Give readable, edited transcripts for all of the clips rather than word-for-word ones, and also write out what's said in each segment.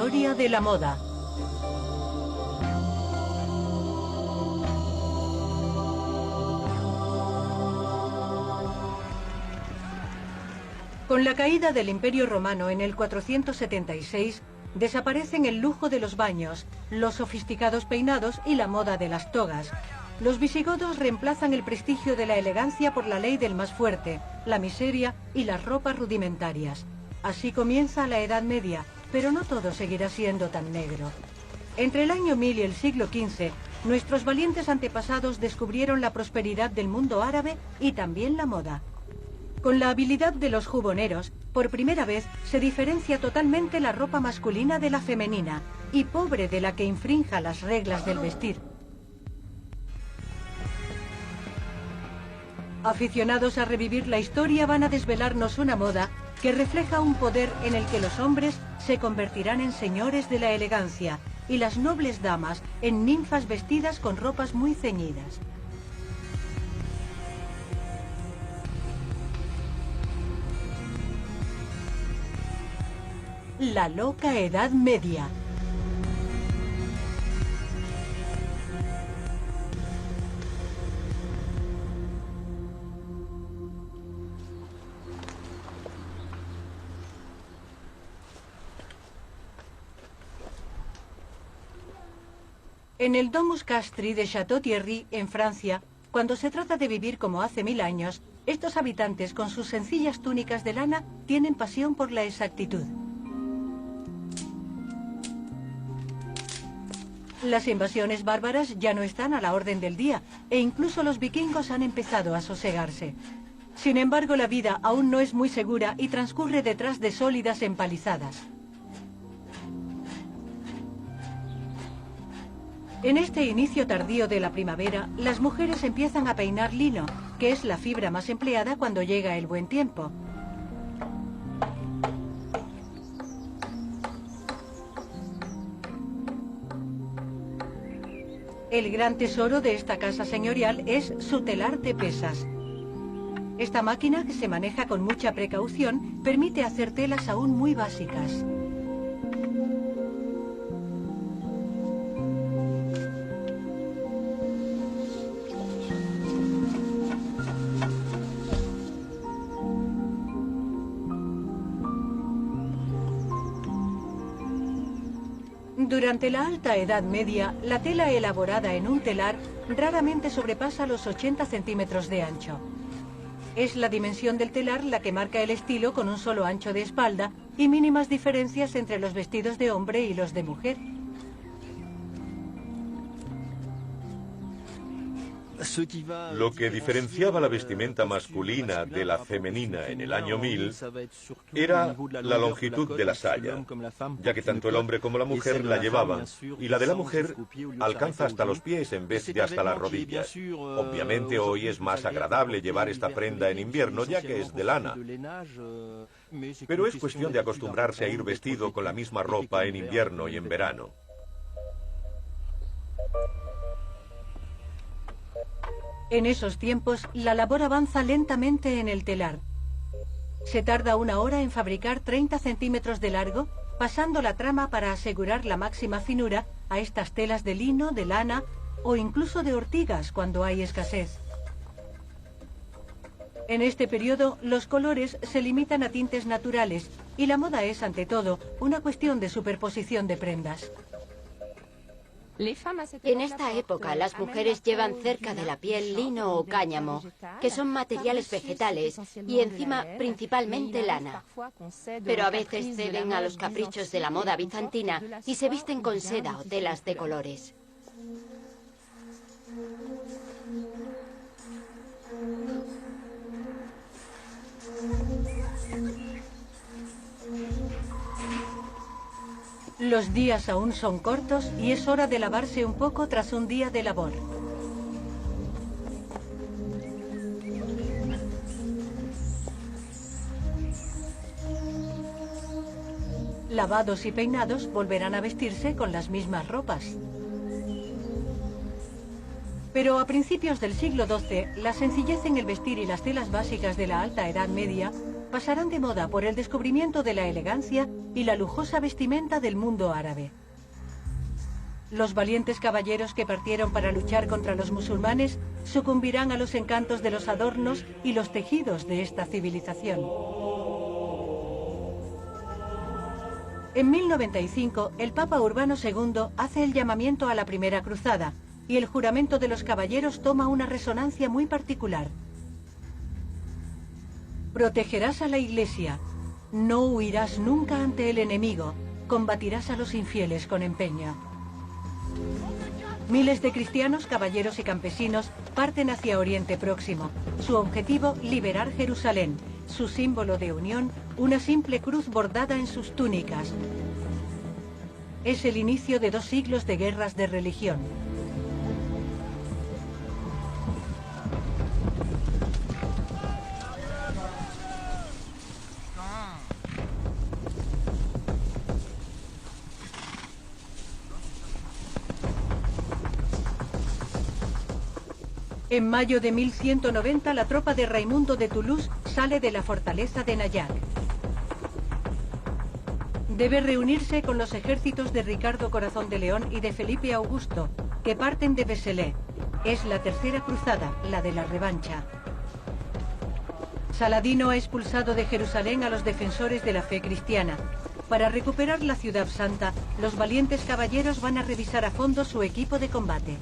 historia de la moda. Con la caída del Imperio Romano en el 476, desaparecen el lujo de los baños, los sofisticados peinados y la moda de las togas. Los visigodos reemplazan el prestigio de la elegancia por la ley del más fuerte, la miseria y las ropas rudimentarias. Así comienza la Edad Media, pero no todo seguirá siendo tan negro. Entre el año 1000 y el siglo XV, nuestros valientes antepasados descubrieron la prosperidad del mundo árabe y también la moda. Con la habilidad de los juboneros, por primera vez se diferencia totalmente la ropa masculina de la femenina, y pobre de la que infrinja las reglas del vestir. Aficionados a revivir la historia van a desvelarnos una moda que refleja un poder en el que los hombres se convertirán en señores de la elegancia y las nobles damas en ninfas vestidas con ropas muy ceñidas. La loca Edad Media. En el Domus Castri de Château-Thierry, en Francia, cuando se trata de vivir como hace 1000 años, estos habitantes con sus sencillas túnicas de lana tienen pasión por la exactitud. Las invasiones bárbaras ya no están a la orden del día, e incluso los vikingos han empezado a sosegarse. Sin embargo, la vida aún no es muy segura y transcurre detrás de sólidas empalizadas. En este inicio tardío de la primavera, las mujeres empiezan a peinar lino, que es la fibra más empleada cuando llega el buen tiempo. El gran tesoro de esta casa señorial es su telar de pesas. Esta máquina, que se maneja con mucha precaución, permite hacer telas aún muy básicas. Durante la Alta Edad Media, la tela elaborada en un telar raramente sobrepasa los 80 centímetros de ancho. Es la dimensión del telar la que marca el estilo, con un solo ancho de espalda y mínimas diferencias entre los vestidos de hombre y los de mujer. Lo que diferenciaba la vestimenta masculina de la femenina en el año 1000 era la longitud de la saya, ya que tanto el hombre como la mujer la llevaban, y la de la mujer alcanza hasta los pies en vez de hasta las rodillas. Obviamente hoy es más agradable llevar esta prenda en invierno, ya que es de lana, pero es cuestión de acostumbrarse a ir vestido con la misma ropa en invierno y en verano. En esos tiempos, la labor avanza lentamente en el telar. Se tarda 1 hora en fabricar 30 centímetros de largo, pasando la trama para asegurar la máxima finura a estas telas de lino, de lana o incluso de ortigas cuando hay escasez. En este periodo, los colores se limitan a tintes naturales y la moda es, ante todo, una cuestión de superposición de prendas. En esta época, las mujeres llevan cerca de la piel lino o cáñamo, que son materiales vegetales, y encima principalmente lana. Pero a veces ceden a los caprichos de la moda bizantina y se visten con seda o telas de colores. Los días aún son cortos y es hora de lavarse un poco tras un día de labor. Lavados y peinados, volverán a vestirse con las mismas ropas. Pero a principios del siglo XII, la sencillez en el vestir y las telas básicas de la Alta Edad Media pasarán de moda por el descubrimiento de la elegancia y la lujosa vestimenta del mundo árabe. Los valientes caballeros que partieron para luchar contra los musulmanes sucumbirán a los encantos de los adornos y los tejidos de esta civilización. En 1095, el Papa Urbano II hace el llamamiento a la Primera Cruzada, y el juramento de los caballeros toma una resonancia muy particular. Protegerás a la Iglesia, no huirás nunca ante el enemigo, combatirás a los infieles con empeño. Miles de cristianos, caballeros y campesinos parten hacia Oriente Próximo. Su objetivo, liberar Jerusalén. Su símbolo de unión, una simple cruz bordada en sus túnicas. Es el inicio de 2 siglos de guerras de religión. En mayo de 1190, la tropa de Raimundo de Toulouse sale de la fortaleza de Nayac. Debe reunirse con los ejércitos de Ricardo Corazón de León y de Felipe Augusto, que parten de Vézelay. Es la tercera cruzada, la de la revancha. Saladino ha expulsado de Jerusalén a los defensores de la fe cristiana. Para recuperar la ciudad santa, los valientes caballeros van a revisar a fondo su equipo de combate.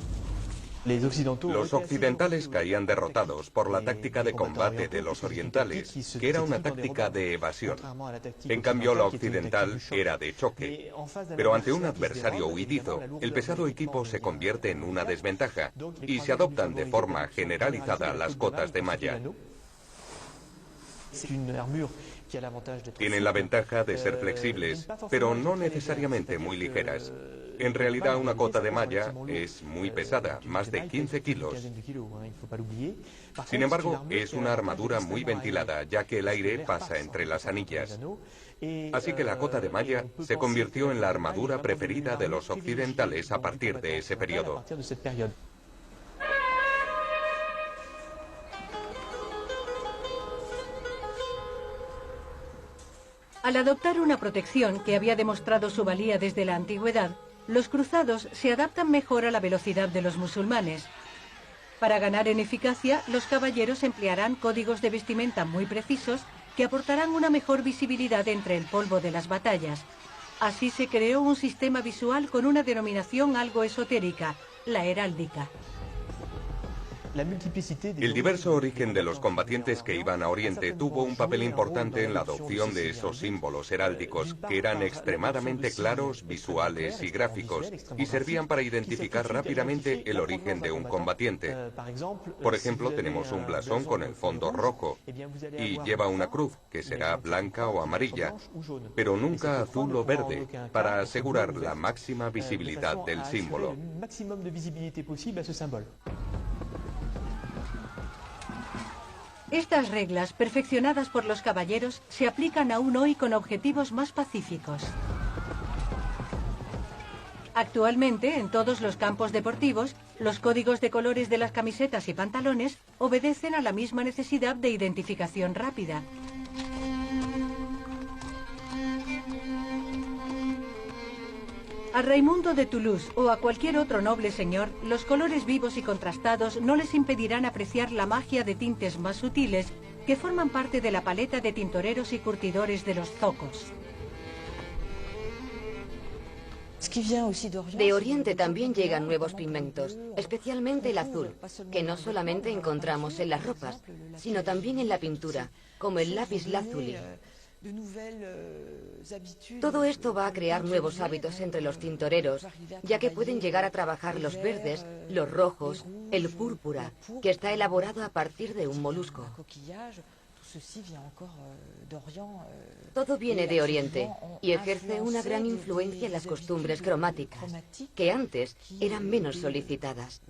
Los occidentales caían derrotados por la táctica de combate de los orientales, que era una táctica de evasión. En cambio, la occidental era de choque. Pero ante un adversario huidizo, el pesado equipo se convierte en una desventaja y se adoptan de forma generalizada las cotas de malla. Tienen la ventaja de ser flexibles, pero no necesariamente muy ligeras. En realidad, una cota de malla es muy pesada, más de 15 kilos. Sin embargo, es una armadura muy ventilada, ya que el aire pasa entre las anillas. Así que la cota de malla se convirtió en la armadura preferida de los occidentales a partir de ese periodo. Al adoptar una protección que había demostrado su valía desde la antigüedad, los cruzados se adaptan mejor a la velocidad de los musulmanes. Para ganar en eficacia, los caballeros emplearán códigos de vestimenta muy precisos que aportarán una mejor visibilidad entre el polvo de las batallas. Así se creó un sistema visual con una denominación algo esotérica, la heráldica. El diverso origen de los combatientes que iban a Oriente tuvo un papel importante en la adopción de esos símbolos heráldicos, que eran extremadamente claros, visuales y gráficos, y servían para identificar rápidamente el origen de un combatiente. Por ejemplo, tenemos un blasón con el fondo rojo, y lleva una cruz, que será blanca o amarilla, pero nunca azul o verde, para asegurar la máxima visibilidad del símbolo. Estas reglas, perfeccionadas por los caballeros, se aplican aún hoy con objetivos más pacíficos. Actualmente, en todos los campos deportivos, los códigos de colores de las camisetas y pantalones obedecen a la misma necesidad de identificación rápida. A Raimundo de Toulouse o a cualquier otro noble señor, los colores vivos y contrastados no les impedirán apreciar la magia de tintes más sutiles que forman parte de la paleta de tintoreros y curtidores de los zocos. De Oriente también llegan nuevos pigmentos, especialmente el azul, que no solamente encontramos en las ropas, sino también en la pintura, como el lápiz lazuli. Todo esto va a crear nuevos hábitos entre los tintoreros, ya que pueden llegar a trabajar los verdes, los rojos, el púrpura, que está elaborado a partir de un molusco. Todo viene de Oriente y ejerce una gran influencia en las costumbres cromáticas, que antes eran menos solicitadas.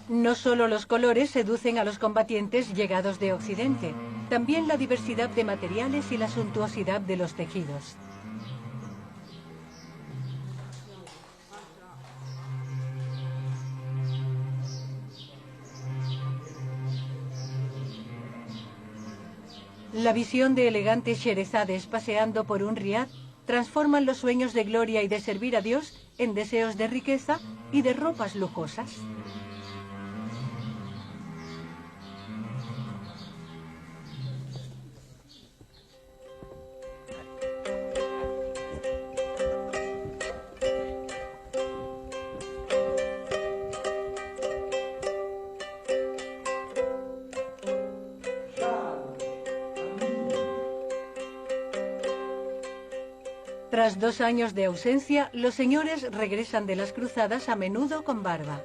No solo los colores seducen a los combatientes llegados de Occidente. También la diversidad de materiales y la suntuosidad de los tejidos. La visión de elegantes sherezades paseando por un riad transforman los sueños de gloria y de servir a Dios en deseos de riqueza y de ropas lujosas. Tras 2 años de ausencia, los señores regresan de las cruzadas a menudo con barba.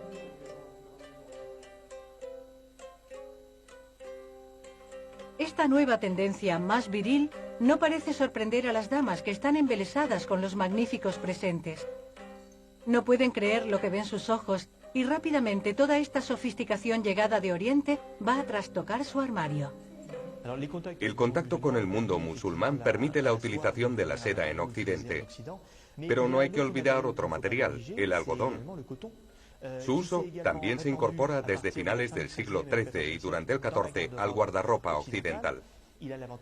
Esta nueva tendencia más viril no parece sorprender a las damas que están embelesadas con los magníficos presentes. No pueden creer lo que ven sus ojos y rápidamente toda esta sofisticación llegada de Oriente va a trastocar su armario. El contacto con el mundo musulmán permite la utilización de la seda en Occidente, pero no hay que olvidar otro material, el algodón. Su uso también se incorpora desde finales del siglo XIII y durante el XIV al guardarropa occidental.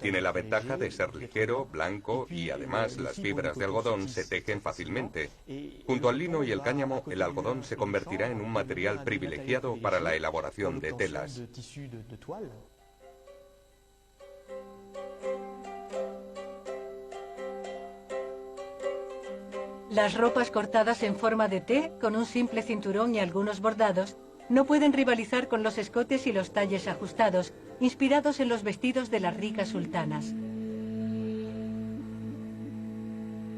Tiene la ventaja de ser ligero, blanco y además las fibras de algodón se tejen fácilmente. Junto al lino y el cáñamo, el algodón se convertirá en un material privilegiado para la elaboración de telas. Las ropas cortadas en forma de T, con un simple cinturón y algunos bordados, no pueden rivalizar con los escotes y los talles ajustados, inspirados en los vestidos de las ricas sultanas.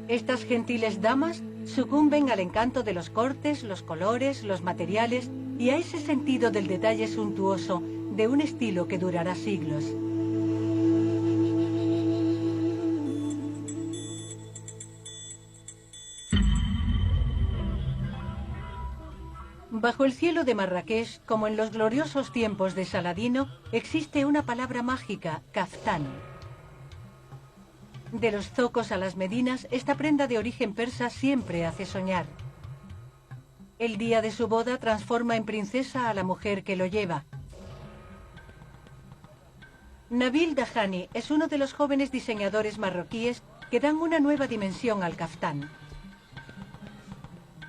Estas gentiles damas sucumben al encanto de los cortes, los colores, los materiales y a ese sentido del detalle suntuoso de un estilo que durará siglos. Bajo el cielo de Marrakech, como en los gloriosos tiempos de Saladino, existe una palabra mágica, kaftán. De los zocos a las medinas, esta prenda de origen persa siempre hace soñar. El día de su boda transforma en princesa a la mujer que lo lleva. Nabil Dahani es uno de los jóvenes diseñadores marroquíes que dan una nueva dimensión al kaftán.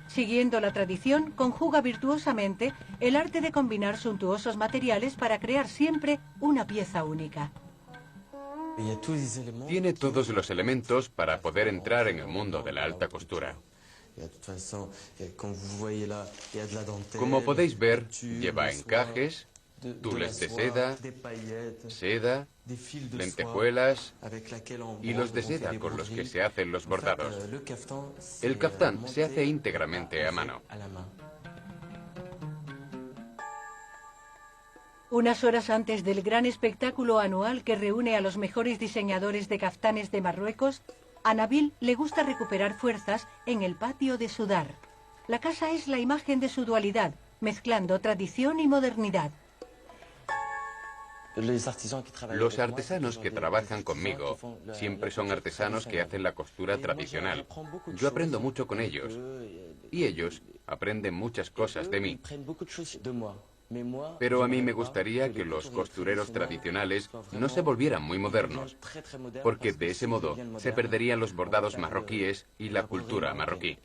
Siguiendo la tradición, conjuga virtuosamente el arte de combinar suntuosos materiales para crear siempre una pieza única. Tiene todos los elementos para poder entrar en el mundo de la alta costura. Como podéis ver, lleva encajes, tules de seda, lentejuelas, hilos de seda con los que se hacen los bordados. El kaftán se hace íntegramente a mano. Unas horas antes del gran espectáculo anual que reúne a los mejores diseñadores de kaftanes de Marruecos, a Nabil le gusta recuperar fuerzas en el patio de Sudar. La casa es la imagen de su dualidad, mezclando tradición y modernidad. Los artesanos que trabajan conmigo siempre son artesanos que hacen la costura tradicional. Yo aprendo mucho con ellos y ellos aprenden muchas cosas de mí. Pero a mí me gustaría que los costureros tradicionales no se volvieran muy modernos, porque de ese modo se perderían los bordados marroquíes y la cultura marroquí.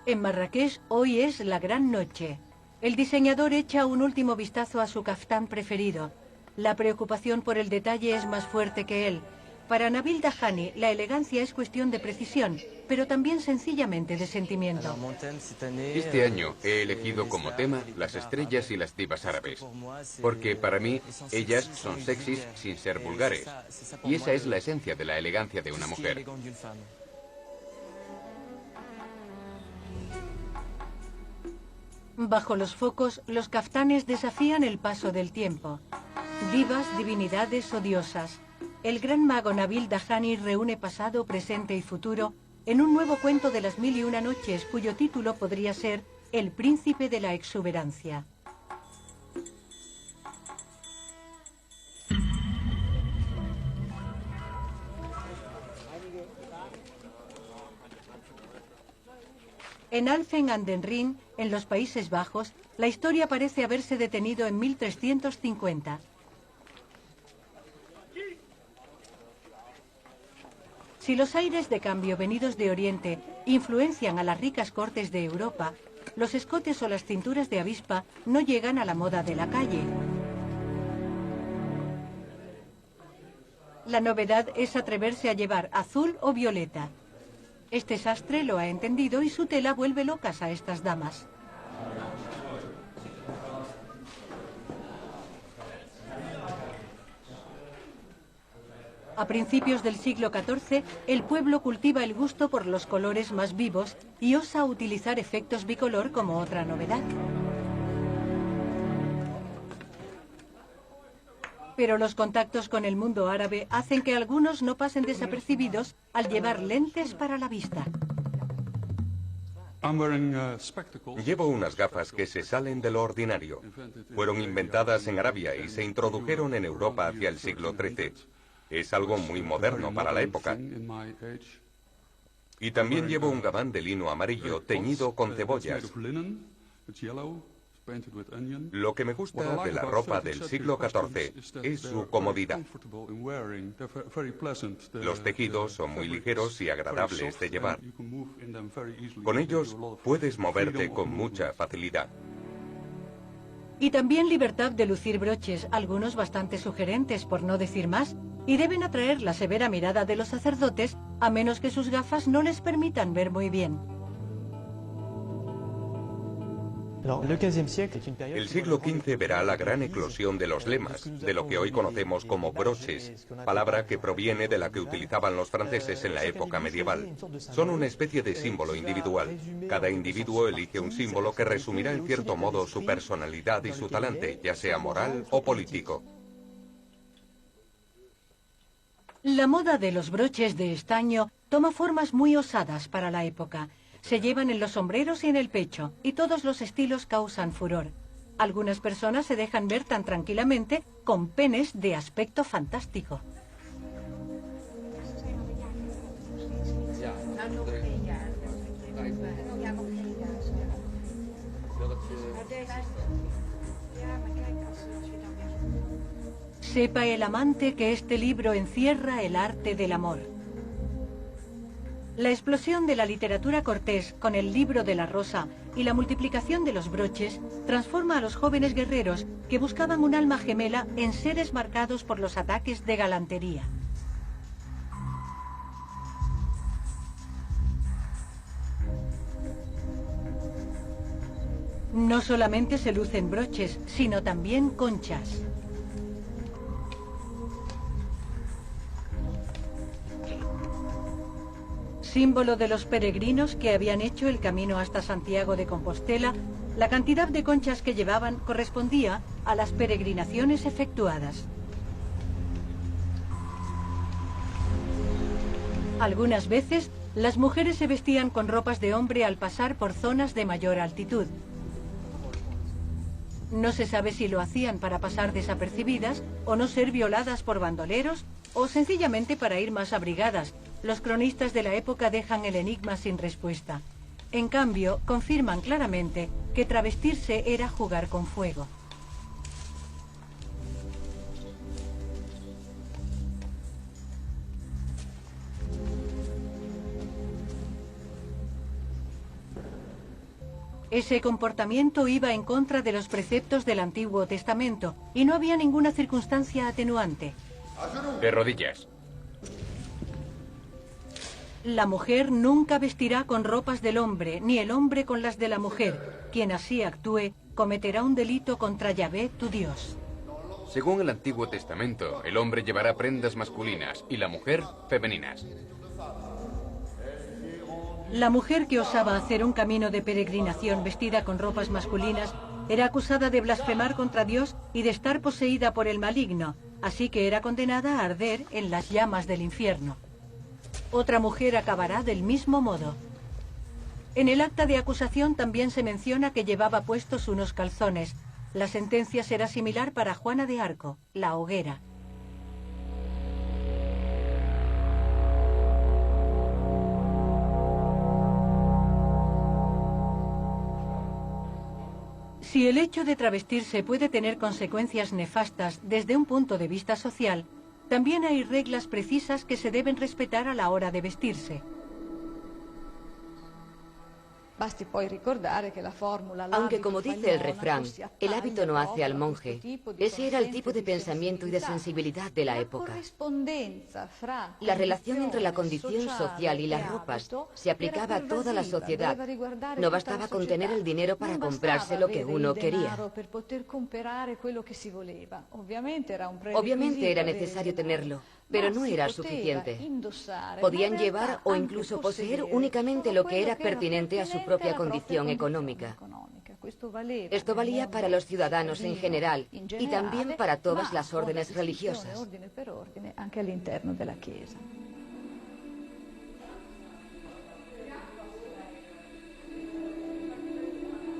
En Marrakech hoy es la gran noche. El diseñador echa un último vistazo a su kaftán preferido. La preocupación por el detalle es más fuerte que él. Para Nabil Dahani, la elegancia es cuestión de precisión, pero también sencillamente de sentimiento. Este año he elegido como tema las estrellas y las divas árabes, porque para mí ellas son sexys sin ser vulgares, y esa es la esencia de la elegancia de una mujer. Bajo los focos, los kaftanes desafían el paso del tiempo. Divas, divinidades o diosas. El gran mago Nabil Dahani reúne pasado, presente y futuro en un nuevo cuento de las 1001 noches, cuyo título podría ser El príncipe de la exuberancia. En Alphen aan den Rijn, en los Países Bajos, la historia parece haberse detenido en 1350. Si los aires de cambio venidos de Oriente influencian a las ricas cortes de Europa, los escotes o las cinturas de avispa no llegan a la moda de la calle. La novedad es atreverse a llevar azul o violeta. Este sastre lo ha entendido y su tela vuelve locas a estas damas. A principios del siglo XIV, el pueblo cultiva el gusto por los colores más vivos y osa utilizar efectos bicolor como otra novedad. Pero los contactos con el mundo árabe hacen que algunos no pasen desapercibidos al llevar lentes para la vista. Llevo unas gafas que se salen de lo ordinario. Fueron inventadas en Arabia y se introdujeron en Europa hacia el siglo XIII. Es algo muy moderno para la época. Y también llevo un gabán de lino amarillo teñido con cebollas. Lo que me gusta de la ropa del siglo XIV es su comodidad. Los tejidos son muy ligeros y agradables de llevar. Con ellos puedes moverte con mucha facilidad. Y también libertad de lucir broches, algunos bastante sugerentes, por no decir más, y deben atraer la severa mirada de los sacerdotes, a menos que sus gafas no les permitan ver muy bien. El siglo XV verá la gran eclosión de los lemas, de lo que hoy conocemos como broches, palabra que proviene de la que utilizaban los franceses en la época medieval. Son una especie de símbolo individual. Cada individuo elige un símbolo que resumirá en cierto modo su personalidad y su talante, ya sea moral o político. La moda de los broches de estaño toma formas muy osadas para la época. Se llevan en los sombreros y en el pecho, y todos los estilos causan furor. Algunas personas se dejan ver tan tranquilamente con penes de aspecto fantástico. Sepa el amante que este libro encierra el arte del amor. La explosión de la literatura cortés con el libro de la rosa y la multiplicación de los broches transforma a los jóvenes guerreros que buscaban un alma gemela en seres marcados por los ataques de galantería. No solamente se lucen broches, sino también conchas. Símbolo de los peregrinos que habían hecho el camino hasta Santiago de Compostela, la cantidad de conchas que llevaban correspondía a las peregrinaciones efectuadas. Algunas veces, las mujeres se vestían con ropas de hombre al pasar por zonas de mayor altitud. No se sabe si lo hacían para pasar desapercibidas o no ser violadas por bandoleros o sencillamente para ir más abrigadas. Los cronistas de la época dejan el enigma sin respuesta. En cambio, confirman claramente que travestirse era jugar con fuego. Ese comportamiento iba en contra de los preceptos del Antiguo Testamento y no había ninguna circunstancia atenuante. De rodillas. La mujer nunca vestirá con ropas del hombre, ni el hombre con las de la mujer. Quien así actúe, cometerá un delito contra Yahvé, tu Dios. Según el Antiguo Testamento, el hombre llevará prendas masculinas y la mujer femeninas. La mujer que osaba hacer un camino de peregrinación vestida con ropas masculinas era acusada de blasfemar contra Dios y de estar poseída por el maligno, así que era condenada a arder en las llamas del infierno. Otra mujer acabará del mismo modo. En el acta de acusación también se menciona que llevaba puestos unos calzones. La sentencia será similar para Juana de Arco, la hoguera. Si el hecho de travestirse puede tener consecuencias nefastas desde un punto de vista social, también hay reglas precisas que se deben respetar a la hora de vestirse. Aunque, como dice el refrán, el hábito no hace al monje, ese era el tipo de pensamiento y de sensibilidad de la época. La relación entre la condición social y las ropas se aplicaba a toda la sociedad. No bastaba con tener el dinero para comprarse lo que uno quería. Obviamente era necesario tenerlo, pero no era suficiente. Podían llevar o incluso poseer únicamente lo que era pertinente a su propia condición económica. Esto valía para los ciudadanos en general y también para todas las órdenes religiosas.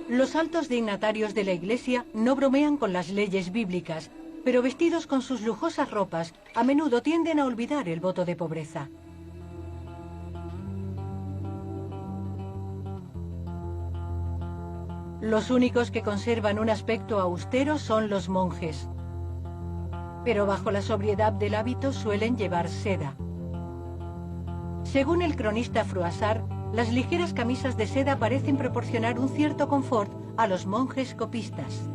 Los altos dignatarios de la Iglesia no bromean con las leyes bíblicas, pero vestidos con sus lujosas ropas, a menudo tienden a olvidar el voto de pobreza. Los únicos que conservan un aspecto austero son los monjes, pero bajo la sobriedad del hábito suelen llevar seda. Según el cronista Froissart, las ligeras camisas de seda parecen proporcionar un cierto confort a los monjes copistas.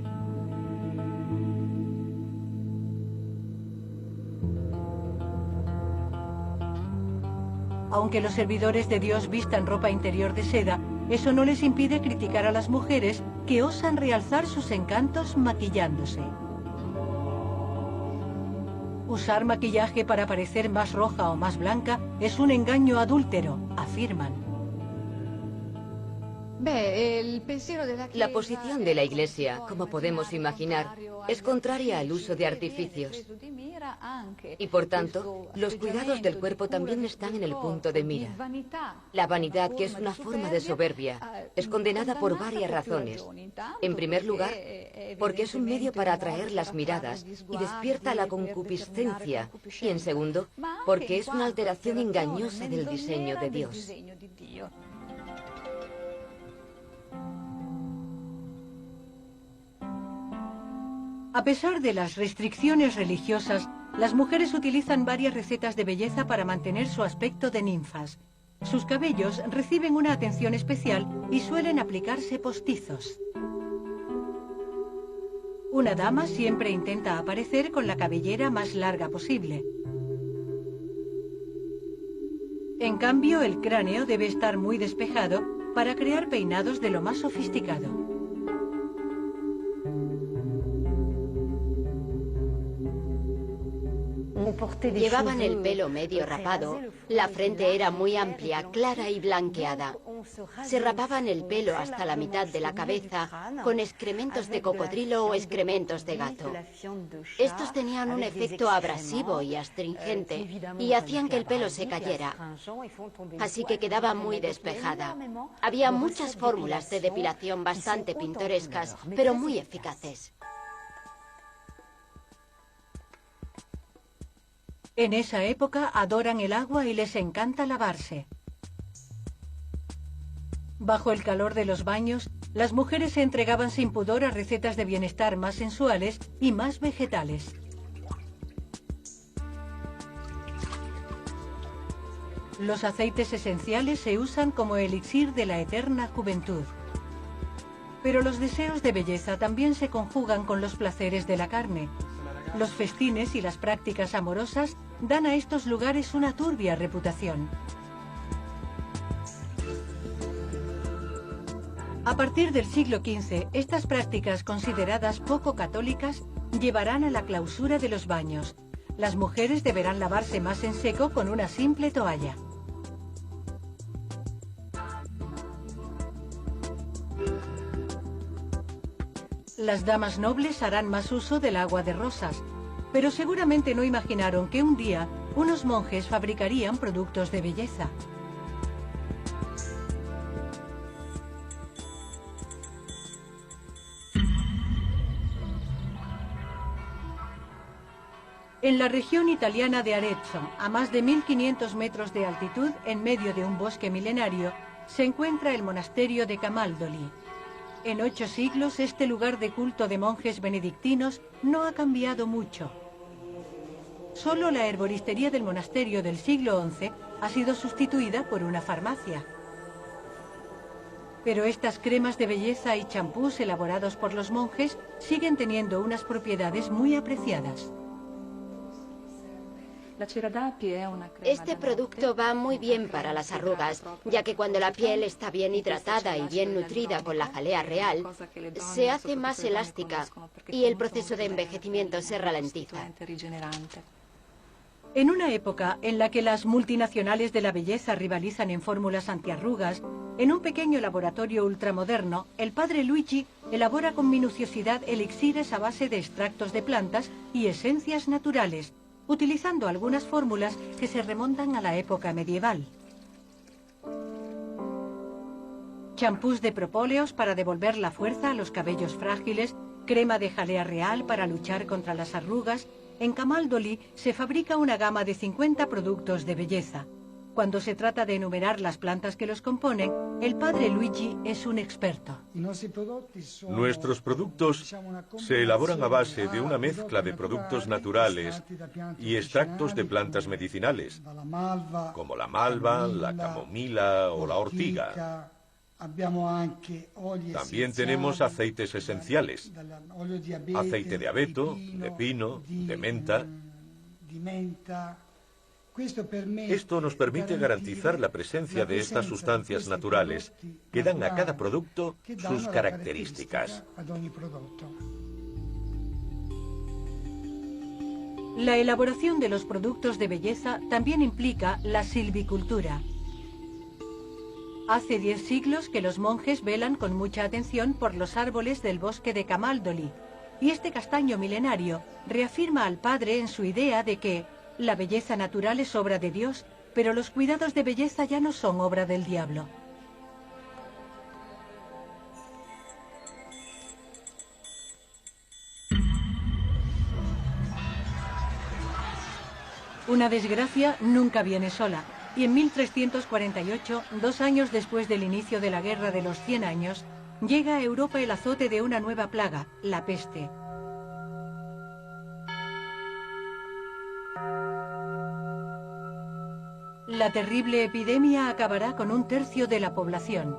Aunque los servidores de Dios vistan ropa interior de seda, eso no les impide criticar a las mujeres que osan realzar sus encantos maquillándose. Usar maquillaje para parecer más roja o más blanca es un engaño adúltero, afirman. La posición de la Iglesia, como podemos imaginar, es contraria al uso de artificios. Y por tanto, los cuidados del cuerpo también están en el punto de mira. La vanidad, que es una forma de soberbia, es condenada por varias razones. En primer lugar, porque es un medio para atraer las miradas y despierta la concupiscencia. Y en segundo, porque es una alteración engañosa del diseño de Dios. A pesar de las restricciones religiosas, las mujeres utilizan varias recetas de belleza para mantener su aspecto de ninfas. Sus cabellos reciben una atención especial y suelen aplicarse postizos. Una dama siempre intenta aparecer con la cabellera más larga posible. En cambio, el cráneo debe estar muy despejado para crear peinados de lo más sofisticado. Llevaban el pelo medio rapado, la frente era muy amplia, clara y blanqueada. Se rapaban el pelo hasta la mitad de la cabeza con excrementos de cocodrilo o excrementos de gato. Estos tenían un efecto abrasivo y astringente y hacían que el pelo se cayera, así que quedaba muy despejada. Había muchas fórmulas de depilación bastante pintorescas, pero muy eficaces. En esa época adoran el agua y les encanta lavarse. Bajo el calor de los baños, las mujeres se entregaban sin pudor a recetas de bienestar más sensuales y más vegetales. Los aceites esenciales se usan como elixir de la eterna juventud. Pero los deseos de belleza también se conjugan con los placeres de la carne. Los festines y las prácticas amorosas dan a estos lugares una turbia reputación. A partir del siglo XV, estas prácticas consideradas poco católicas llevarán a la clausura de los baños. Las mujeres deberán lavarse más en seco con una simple toalla. Las damas nobles harán más uso del agua de rosas, pero seguramente no imaginaron que un día unos monjes fabricarían productos de belleza. En la región italiana de Arezzo, a más de 1500 metros de altitud, en medio de un bosque milenario, se encuentra el monasterio de Camaldoli. En 8 siglos, este lugar de culto de monjes benedictinos no ha cambiado mucho. Solo la herboristería del monasterio del siglo XI ha sido sustituida por una farmacia. Pero estas cremas de belleza y champús elaborados por los monjes siguen teniendo unas propiedades muy apreciadas. Este producto va muy bien para las arrugas, ya que cuando la piel está bien hidratada y bien nutrida con la jalea real, se hace más elástica y el proceso de envejecimiento se ralentiza. En una época en la que las multinacionales de la belleza rivalizan en fórmulas antiarrugas, en un pequeño laboratorio ultramoderno, el padre Luigi elabora con minuciosidad elixires a base de extractos de plantas y esencias naturales, utilizando algunas fórmulas que se remontan a la época medieval. Champús de propóleos para devolver la fuerza a los cabellos frágiles, crema de jalea real para luchar contra las arrugas. En Camaldoli se fabrica una gama de 50 productos de belleza. Cuando se trata de enumerar las plantas que los componen, el padre Luigi es un experto. Nuestros productos se elaboran a base de una mezcla de productos naturales y extractos de plantas medicinales, como la malva, la camomila o la ortiga. También tenemos aceites esenciales, aceite de abeto, de pino, de menta. Esto nos permite garantizar la presencia de estas sustancias naturales que dan a cada producto sus características. La elaboración de los productos de belleza también implica la silvicultura. Hace 10 siglos que los monjes velan con mucha atención por los árboles del bosque de Camaldoli, y este castaño milenario reafirma al padre en su idea de que la belleza natural es obra de Dios, pero los cuidados de belleza ya no son obra del diablo. Una desgracia nunca viene sola, y en 1348, 2 años después del inicio de la Guerra de los 100 años, llega a Europa el azote de una nueva plaga, la peste. La terrible epidemia acabará con 1/3 de la población.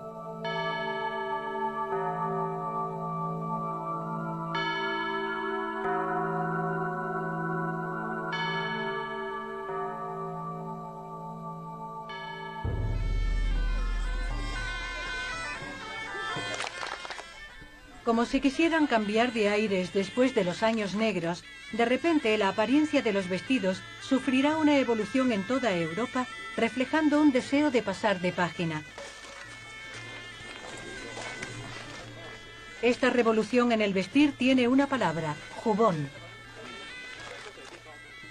Como si quisieran cambiar de aires después de los años negros, de repente la apariencia de los vestidos sufrirá una evolución en toda Europa, reflejando un deseo de pasar de página. Esta revolución en el vestir tiene una palabra: jubón.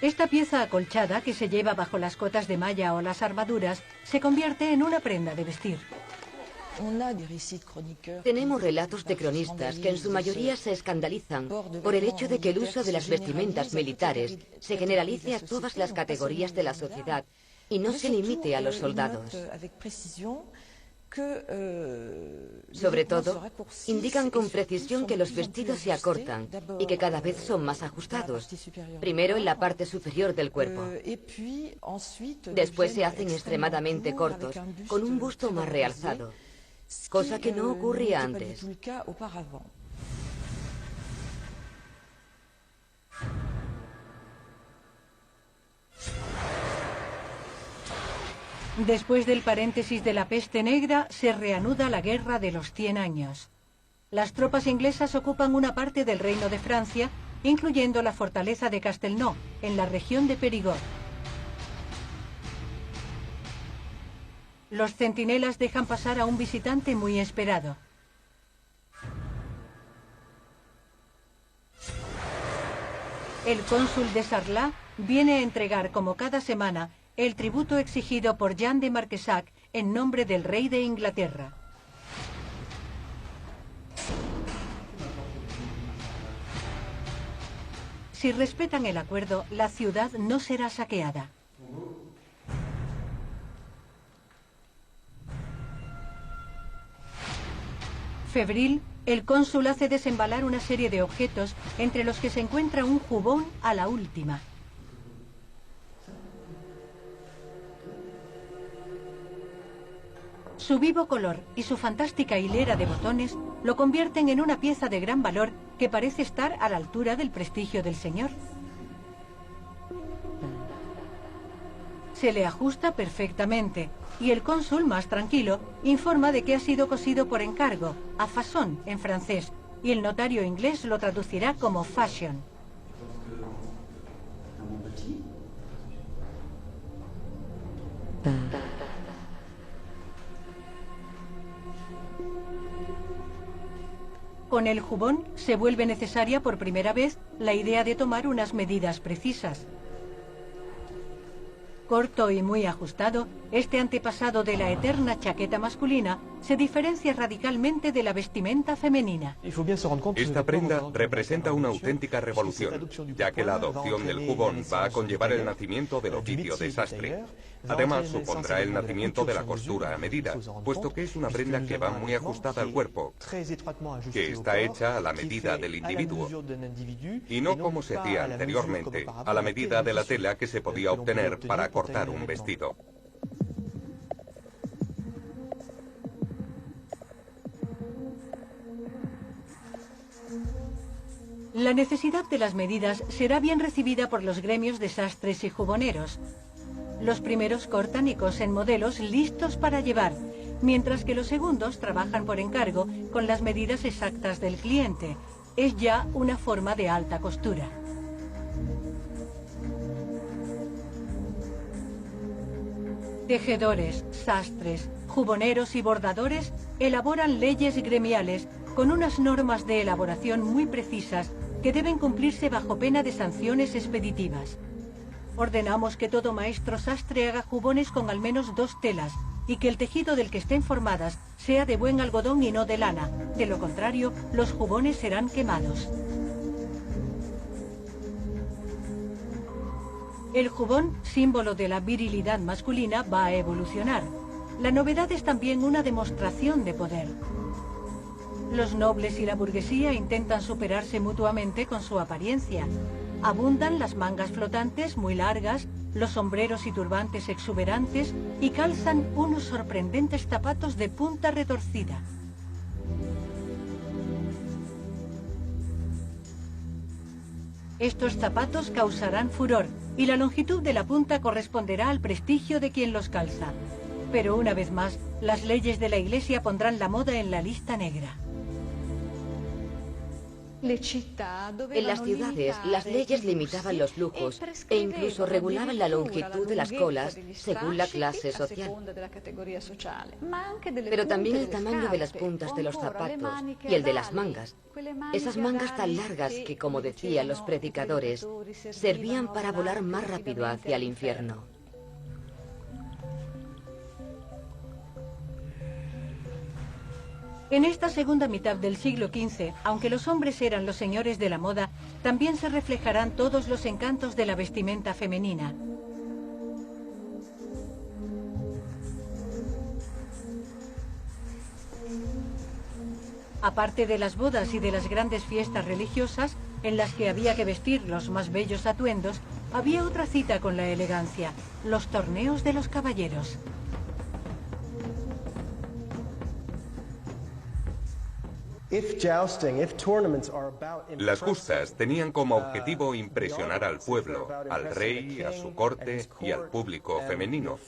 Esta pieza acolchada que se lleva bajo las cotas de malla o las armaduras se convierte en una prenda de vestir. Tenemos relatos de cronistas que en su mayoría se escandalizan por el hecho de que el uso de las vestimentas militares se generalice a todas las categorías de la sociedad y no se limite a los soldados. Sobre todo, indican con precisión que los vestidos se acortan y que cada vez son más ajustados, primero en la parte superior del cuerpo. Después se hacen extremadamente cortos, con un busto más realzado, cosa que no ocurría antes. Después del paréntesis de la peste negra, se reanuda la Guerra de los 100 años. Las tropas inglesas ocupan una parte del Reino de Francia, incluyendo la fortaleza de Castelnau, en la región de Périgord. Los centinelas dejan pasar a un visitante muy esperado. El cónsul de Sarlat viene a entregar, como cada semana, el tributo exigido por Jean de Marquesac en nombre del rey de Inglaterra. Si respetan el acuerdo, la ciudad no será saqueada. Febril, El cónsul hace desembalar una serie de objetos, entre los que se encuentra un jubón a la última. Su vivo color y su fantástica hilera de botones lo convierten en una pieza de gran valor que parece estar a la altura del prestigio del señor. Se le ajusta perfectamente y el cónsul, más tranquilo, informa de que ha sido cosido por encargo, a façon en francés, y el notario inglés lo traducirá como fashion. Con el jubón se vuelve necesaria por primera vez la idea de tomar unas medidas precisas. Corto y muy ajustado, este antepasado de la eterna chaqueta masculina se diferencia radicalmente de la vestimenta femenina. Esta prenda representa una auténtica revolución, ya que la adopción del jubón va a conllevar el nacimiento del oficio de sastre. Además, supondrá el nacimiento de la costura a medida, puesto que es una prenda que va muy ajustada al cuerpo, que está hecha a la medida del individuo, y no como se hacía anteriormente, a la medida de la tela que se podía obtener para cortar un vestido. La necesidad de las medidas será bien recibida por los gremios de sastres y juboneros. Los primeros cortan y cosen modelos listos para llevar, mientras que los segundos trabajan por encargo con las medidas exactas del cliente. Es ya una forma de alta costura. Tejedores, sastres, juboneros y bordadores elaboran leyes gremiales con unas normas de elaboración muy precisas que deben cumplirse bajo pena de sanciones expeditivas. Ordenamos que todo maestro sastre haga jubones con al menos 2 telas y que el tejido del que estén formadas sea de buen algodón y no de lana. De lo contrario, los jubones serán quemados. El jubón, símbolo de la virilidad masculina, va a evolucionar. La novedad es también una demostración de poder. Los nobles y la burguesía intentan superarse mutuamente con su apariencia. Abundan las mangas flotantes muy largas, los sombreros y turbantes exuberantes y calzan unos sorprendentes zapatos de punta retorcida. Estos zapatos causarán furor y la longitud de la punta corresponderá al prestigio de quien los calza. Pero una vez más, las leyes de la Iglesia pondrán la moda en la lista negra. En las ciudades, las leyes limitaban los lujos e incluso regulaban la longitud de las colas según la clase social. Pero también el tamaño de las puntas de los zapatos y el de las mangas. Esas mangas tan largas que, como decían los predicadores, servían para volar más rápido hacia el infierno. En esta segunda mitad del siglo XV, aunque los hombres eran los señores de la moda, también se reflejarán todos los encantos de la vestimenta femenina. Aparte de las bodas y de las grandes fiestas religiosas, en las que había que vestir los más bellos atuendos, había otra cita con la elegancia: los torneos de los caballeros. Las justas tenían como objetivo impresionar al pueblo, al rey, a su corte y al público femenino.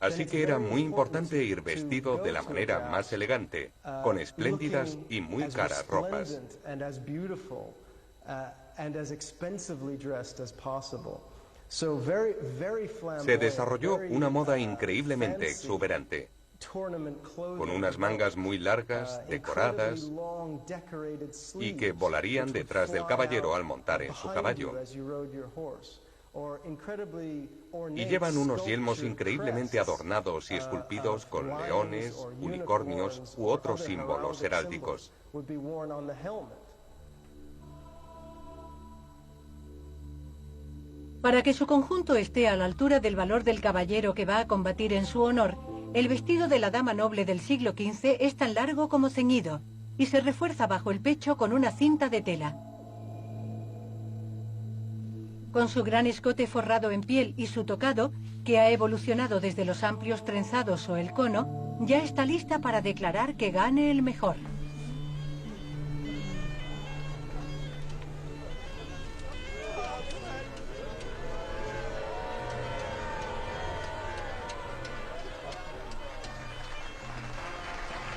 Así que era muy importante ir vestido de la manera más elegante, con espléndidas y muy caras ropas. Se desarrolló una moda increíblemente exuberante, con unas mangas muy largas, decoradas, y que volarían detrás del caballero al montar en su caballo. Y llevan unos yelmos increíblemente adornados y esculpidos con leones, unicornios u otros símbolos heráldicos. Para que su conjunto esté a la altura del valor del caballero que va a combatir en su honor, El vestido de la dama noble del siglo XV es tan largo como ceñido y se refuerza bajo el pecho con una cinta de tela. Con su gran escote forrado en piel y su tocado, que ha evolucionado desde los amplios trenzados o el cono, ya está lista para declarar que gane el mejor.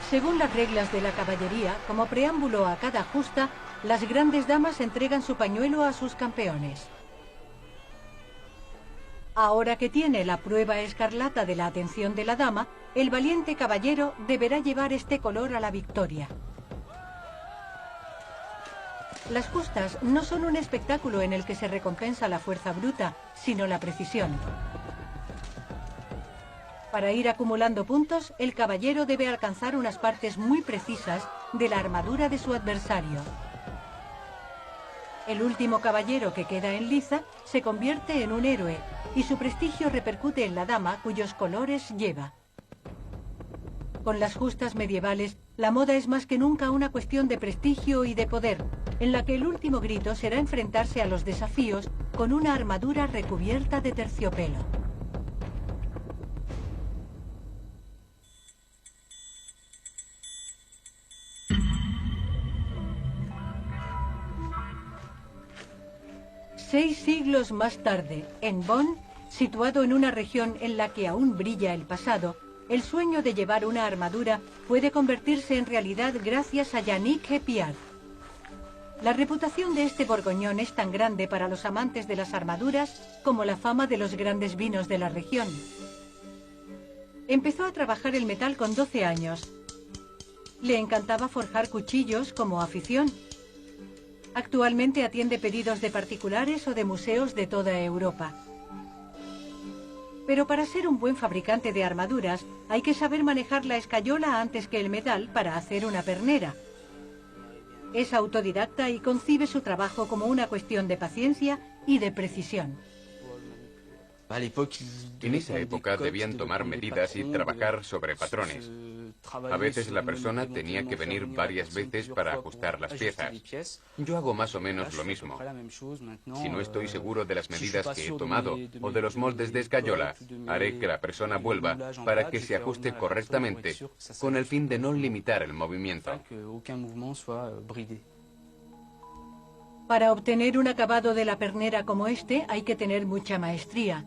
Según las reglas de la caballería, como preámbulo a cada justa, las grandes damas entregan su pañuelo a sus campeones. Ahora que tiene la prueba escarlata de la atención de la dama, el valiente caballero deberá llevar este color a la victoria. Las justas no son un espectáculo en el que se recompensa la fuerza bruta, sino la precisión. Para ir acumulando puntos, el caballero debe alcanzar unas partes muy precisas de la armadura de su adversario. El último caballero que queda en liza se convierte en un héroe y su prestigio repercute en la dama cuyos colores lleva. Con las justas medievales, la moda es más que nunca una cuestión de prestigio y de poder, en la que el último grito será enfrentarse a los desafíos con una armadura recubierta de terciopelo. Seis siglos más tarde, en Bonn, situado en una región en la que aún brilla el pasado, el sueño de llevar una armadura puede convertirse en realidad gracias a Yannick Epiard. La reputación de este borgoñón es tan grande para los amantes de las armaduras como la fama de los grandes vinos de la región. Empezó a trabajar el metal con 12 años. Le encantaba forjar cuchillos como afición. Actualmente atiende pedidos de particulares o de museos de toda Europa. Pero para ser un buen fabricante de armaduras, hay que saber manejar la escayola antes que el metal para hacer una pernera. Es autodidacta y concibe su trabajo como una cuestión de paciencia y de precisión. En esa época debían tomar medidas y trabajar sobre patrones. A veces la persona tenía que venir varias veces para ajustar las piezas. Yo hago más o menos lo mismo. Si no estoy seguro de las medidas que he tomado o de los moldes de escayola, haré que la persona vuelva para que se ajuste correctamente, con el fin de no limitar el movimiento. Para obtener un acabado de la pernera como este hay que tener mucha maestría.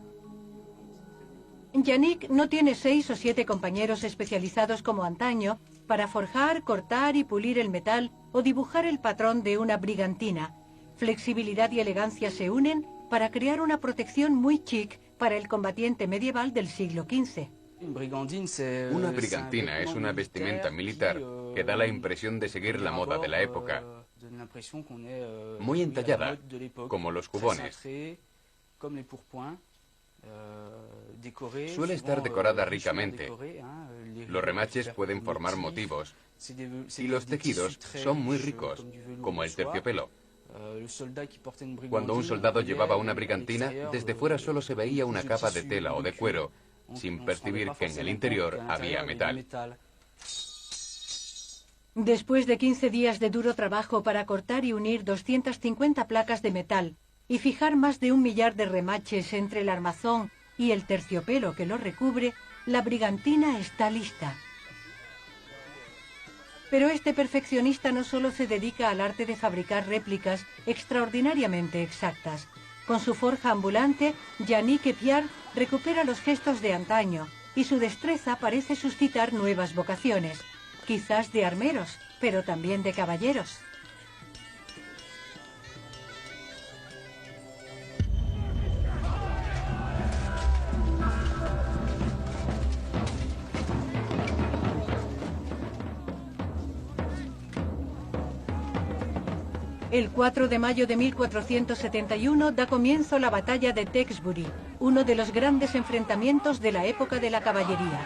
Yannick no tiene 6 o 7 compañeros especializados como antaño para forjar, cortar y pulir el metal o dibujar el patrón de una brigantina. Flexibilidad y elegancia se unen para crear una protección muy chic para el combatiente medieval del siglo XV. Una brigantina es una vestimenta militar que da la impresión de seguir la moda de la época. Muy entallada, como los jubones. Suele estar decorada ricamente. Los remaches pueden formar motivos y los tejidos son muy ricos, como el terciopelo. Cuando un soldado llevaba una brigantina, desde fuera solo se veía una capa de tela o de cuero, sin percibir que en el interior había metal. Después de 15 días de duro trabajo para cortar y unir 250 placas de metal y fijar más de 1 millar de remaches entre el armazón y el terciopelo que lo recubre, la brigantina está lista. Pero este perfeccionista no solo se dedica al arte de fabricar réplicas extraordinariamente exactas. Con su forja ambulante, Yannick Epiard recupera los gestos de antaño y su destreza parece suscitar nuevas vocaciones, quizás de armeros, pero también de caballeros. El 4 de mayo de 1471 da comienzo la batalla de Tewkesbury, uno de los grandes enfrentamientos de la época de la caballería.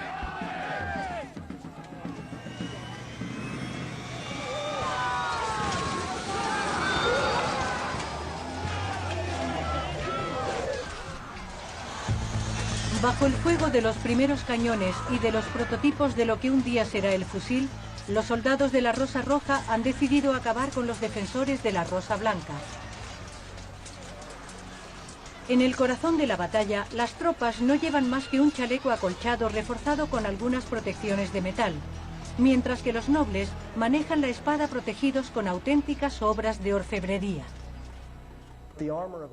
Bajo el fuego de los primeros cañones y de los prototipos de lo que un día será el fusil, los soldados de la Rosa Roja han decidido acabar con los defensores de la Rosa Blanca. En el corazón de la batalla, las tropas no llevan más que un chaleco acolchado reforzado con algunas protecciones de metal, mientras que los nobles manejan la espada protegidos con auténticas obras de orfebrería.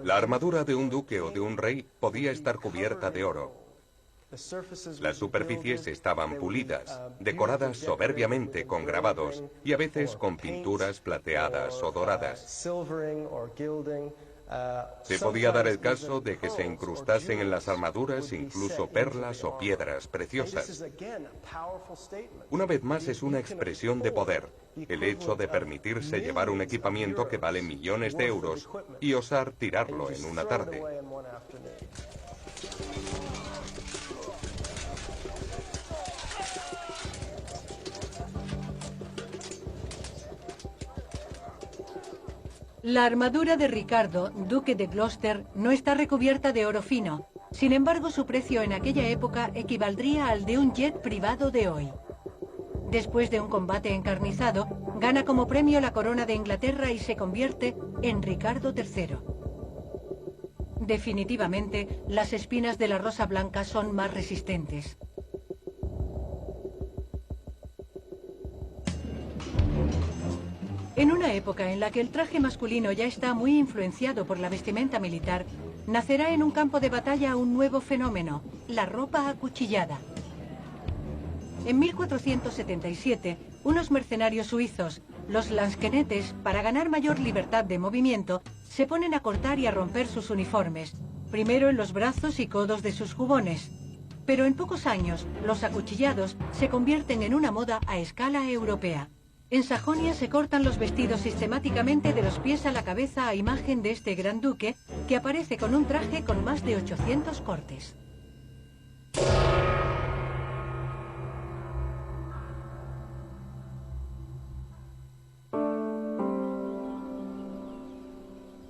La armadura de un duque o de un rey podía estar cubierta de oro. Las superficies estaban pulidas, decoradas soberbiamente con grabados y a veces con pinturas plateadas o doradas. Se podía dar el caso de que se incrustasen en las armaduras incluso perlas o piedras preciosas. Una vez más es una expresión de poder, el hecho de permitirse llevar un equipamiento que vale millones de euros y osar tirarlo en una tarde. La armadura de Ricardo, duque de Gloucester, no está recubierta de oro fino. Sin embargo, su precio en aquella época equivaldría al de un jet privado de hoy. Después de un combate encarnizado, gana como premio la corona de Inglaterra y se convierte en Ricardo III. Definitivamente, las espinas de la Rosa Blanca son más resistentes. En una época en la que el traje masculino ya está muy influenciado por la vestimenta militar, nacerá en un campo de batalla un nuevo fenómeno, la ropa acuchillada. En 1477, unos mercenarios suizos, los lansquenetes, para ganar mayor libertad de movimiento, se ponen a cortar y a romper sus uniformes, primero en los brazos y codos de sus jubones. Pero en pocos años, los acuchillados se convierten en una moda a escala europea. En Sajonia se cortan los vestidos sistemáticamente de los pies a la cabeza a imagen de este gran duque, que aparece con un traje con más de 800 cortes.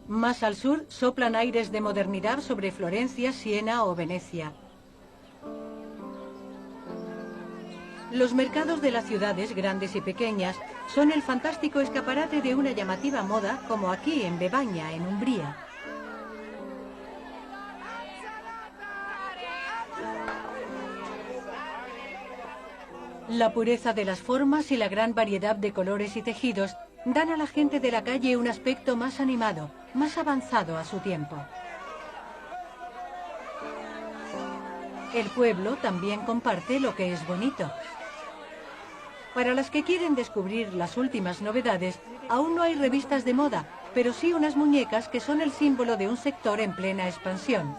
Más al sur soplan aires de modernidad sobre Florencia, Siena o Venecia. Los mercados de las ciudades, grandes y pequeñas, son el fantástico escaparate de una llamativa moda, como aquí en Bebaña, en Umbría. La pureza de las formas y la gran variedad de colores y tejidos dan a la gente de la calle un aspecto más animado, más avanzado a su tiempo. El pueblo también comparte lo que es bonito. Para las que quieren descubrir las últimas novedades, aún no hay revistas de moda, pero sí unas muñecas que son el símbolo de un sector en plena expansión.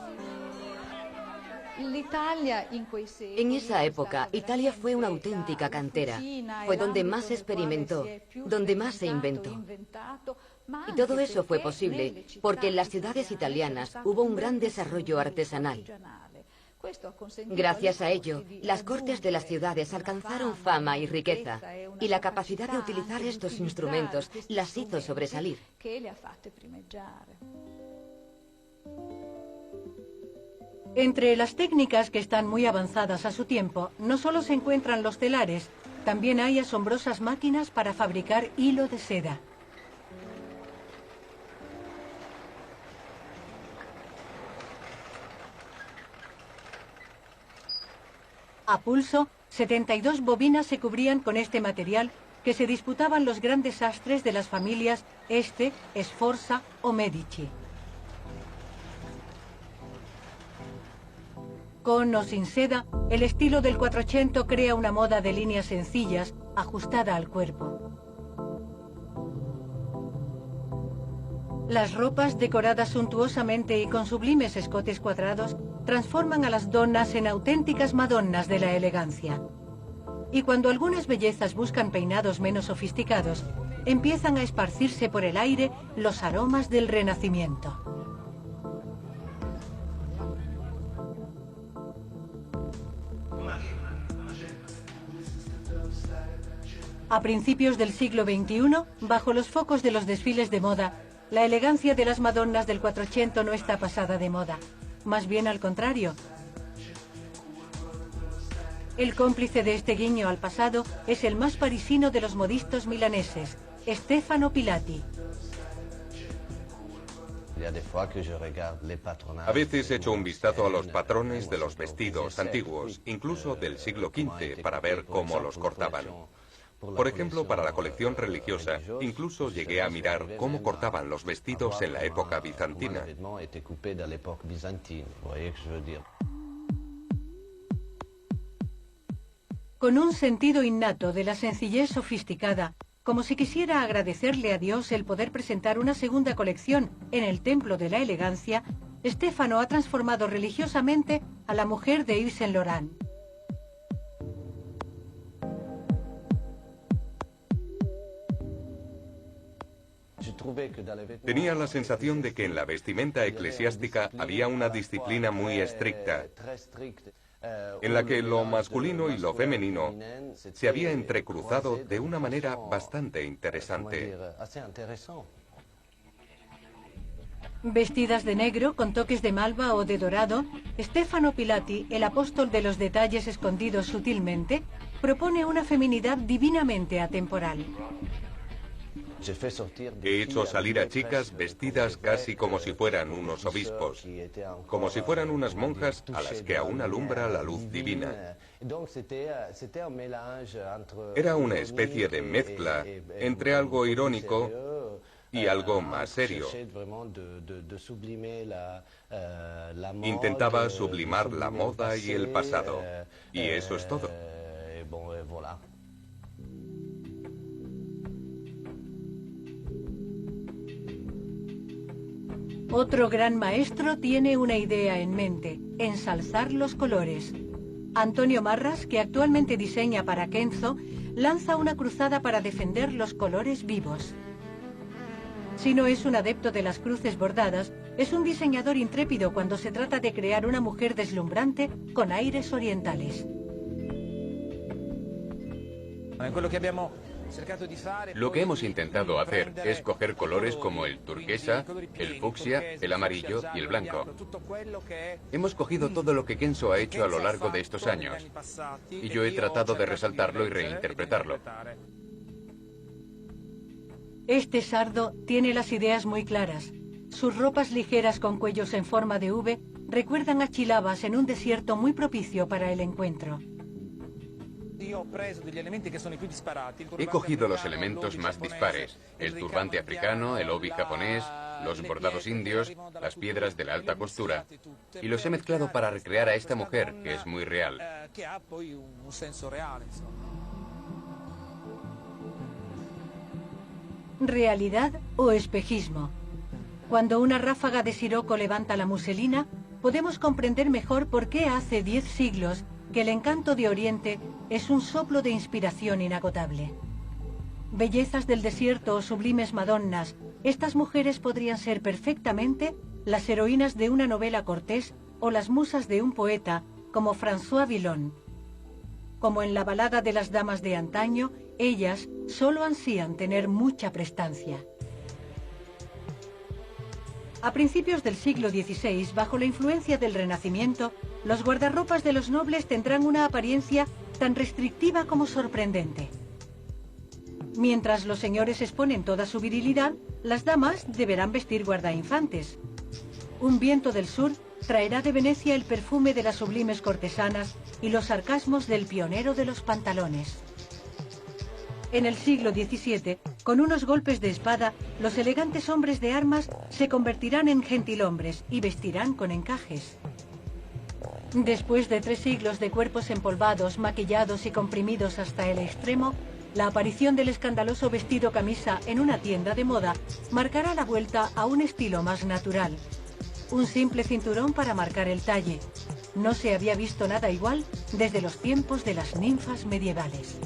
En esa época, Italia fue una auténtica cantera. Fue donde más se experimentó, donde más se inventó. Y todo eso fue posible porque en las ciudades italianas hubo un gran desarrollo artesanal. Gracias a ello, las cortes de las ciudades alcanzaron fama y riqueza, y la capacidad de utilizar estos instrumentos las hizo sobresalir. Entre las técnicas que están muy avanzadas a su tiempo, no solo se encuentran los telares, también hay asombrosas máquinas para fabricar hilo de seda. A pulso, 72 bobinas se cubrían con este material que se disputaban los grandes sastres de las familias Este, Sforza o Medici. Con o sin seda, el estilo del Quattrocento crea una moda de líneas sencillas, ajustada al cuerpo. Las ropas, decoradas suntuosamente y con sublimes escotes cuadrados, transforman a las donnas en auténticas madonnas de la elegancia. Y cuando algunas bellezas buscan peinados menos sofisticados, empiezan a esparcirse por el aire los aromas del Renacimiento. A principios del siglo XXI, bajo los focos de los desfiles de moda, la elegancia de las madonnas del Quattrocento no está pasada de moda. Más bien al contrario. El cómplice de este guiño al pasado es el más parisino de los modistas milaneses, Stefano Pilati. A veces echo un vistazo a los patrones de los vestidos antiguos, incluso del siglo XV, para ver cómo los cortaban. Por ejemplo, para la colección religiosa, incluso llegué a mirar cómo cortaban los vestidos en la época bizantina. Con un sentido innato de la sencillez sofisticada, como si quisiera agradecerle a Dios el poder presentar una segunda colección en el Templo de la Elegancia, Stefano ha transformado religiosamente a la mujer de Yves Saint Laurent. Tenía la sensación de que en la vestimenta eclesiástica había una disciplina muy estricta, en la que lo masculino y lo femenino se había entrecruzado de una manera bastante interesante. Vestidas de negro con toques de malva o de dorado, Stefano Pilati, el apóstol de los detalles escondidos sutilmente, propone una feminidad divinamente atemporal. He hecho salir a chicas vestidas casi como si fueran unos obispos, como si fueran unas monjas a las que aún alumbra la luz divina. Era una especie de mezcla entre algo irónico y algo más serio. Intentaba sublimar la moda y el pasado, y eso es todo. Otro gran maestro tiene una idea en mente: ensalzar los colores. Antonio Marras, que actualmente diseña para Kenzo, lanza una cruzada para defender los colores vivos. Si no es un adepto de las cruces bordadas, es un diseñador intrépido cuando se trata de crear una mujer deslumbrante con aires orientales. Lo que hemos intentado hacer es coger colores como el turquesa, el fucsia, el amarillo y el blanco. Hemos cogido todo lo que Kenzo ha hecho a lo largo de estos años, y yo he tratado de resaltarlo y reinterpretarlo. Este sardo tiene las ideas muy claras. Sus ropas ligeras con cuellos en forma de V recuerdan a chilabas en un desierto muy propicio para el encuentro. He cogido los elementos más dispares: el turbante africano, el obi japonés, los bordados indios, las piedras de la alta costura, y los he mezclado para recrear a esta mujer, que es muy real. ¿Realidad o espejismo? Cuando una ráfaga de siroco levanta la muselina, podemos comprender mejor por qué hace 10 siglos que el encanto de Oriente es un soplo de inspiración inagotable. Bellezas del desierto o sublimes madonnas, estas mujeres podrían ser perfectamente las heroínas de una novela cortés o las musas de un poeta como François Villon. Como en la balada de las damas de antaño, ellas solo ansían tener mucha prestancia. A principios del siglo XVI, bajo la influencia del Renacimiento, los guardarropas de los nobles tendrán una apariencia tan restrictiva como sorprendente. Mientras los señores exponen toda su virilidad, las damas deberán vestir guardainfantes. Un viento del sur traerá de Venecia el perfume de las sublimes cortesanas y los sarcasmos del pionero de los pantalones. En el siglo XVII, con unos golpes de espada, los elegantes hombres de armas se convertirán en gentilhombres y vestirán con encajes. Después de 3 siglos de cuerpos empolvados, maquillados y comprimidos hasta el extremo, la aparición del escandaloso vestido camisa en una tienda de moda marcará la vuelta a un estilo más natural. Un simple cinturón para marcar el talle. No se había visto nada igual desde los tiempos de las ninfas medievales.